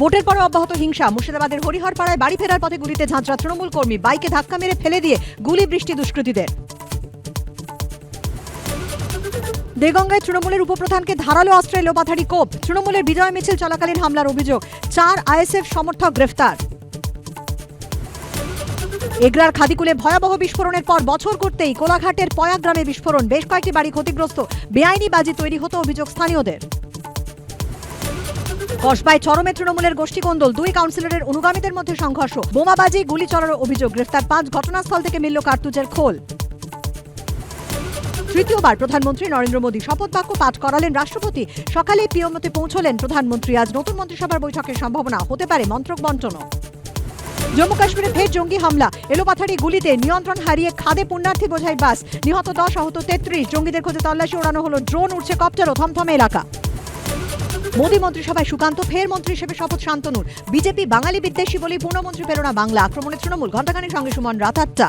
ভোটের পরে অব্যাহত হিংসা। মুর্শিদাবাদের হরিহরপাড়ায় বাড়ি ফেরার পথে গুলিতে ঝাঁঝরা তৃণমূল কর্মী, বাইকে ধাক্কা মেরে ফেলে দিয়ে গুলি বৃষ্টি দুষ্কৃতীদের। দেগঙ্গায় তৃণমূলের উপপ্রধানকে ধারালো অস্ত্রে লোপাথাড়ি কোপ। তৃণমূলের বিজয় মিছিল চলাকালীন হামলার অভিযোগ, 4 আইএসএফ সমর্থক গ্রেফতার। এগরার খাদিকুলে ভয়াবহ বিস্ফোরণের পর বছর করতেই কোলাঘাটের পয়া গ্রামে বিস্ফোরণ, বেশ কয়েকটি বাড়ি ক্ষতিগ্রস্ত, বেআইনি বাজি তৈরি হতো অভিযোগ স্থানীয়দের। কসবায় চরমে তৃণমূলের গোষ্ঠীকন্দল, 2 কাউন্সিলরের অনুগামীদের মধ্যে সংঘর্ষ, বোমাবাজি গুলি চলার অভিযোগ, গ্রেফতার 5, ঘটনাস্থল থেকে মিলল কার্তুজের খোল। তৃতীয়বার প্রধানমন্ত্রী নরেন্দ্র মোদী শপথ বাক্য পাঠ করালেন রাষ্ট্রপতি। সকালে পিএমওতে পৌঁছলেন প্রধানমন্ত্রী। আজ নতুন মন্ত্রিসভার বৈঠকের সম্ভাবনা, হতে পারে মন্ত্রক বন্টনও। জম্মু কাশ্মীরে ফের জঙ্গি হামলা, এলোপাথাড়ি গুলিতে নিয়ন্ত্রণ হারিয়ে খাদে পুণ্যার্থী বোঝাই বাস, নিহত 10, আহত 33। জঙ্গিদের খোঁজে তল্লাশি ওড়ানো হলো ড্রোন, উঠছে কপ্টারও, থমথমে এলাকা। মোদী মন্ত্রিসভায় সুকান্ত, ফের মন্ত্রী হিসেবে শপথ শান্তনুর। বিজেপি বাঙালি বিদ্বেষী বলেই পূর্ণমন্ত্রী পেল না বাংলা। আক্রমণে তৃণমূল, ঘণ্টাখানেক সঙ্গে সুমন, রাত 8টা।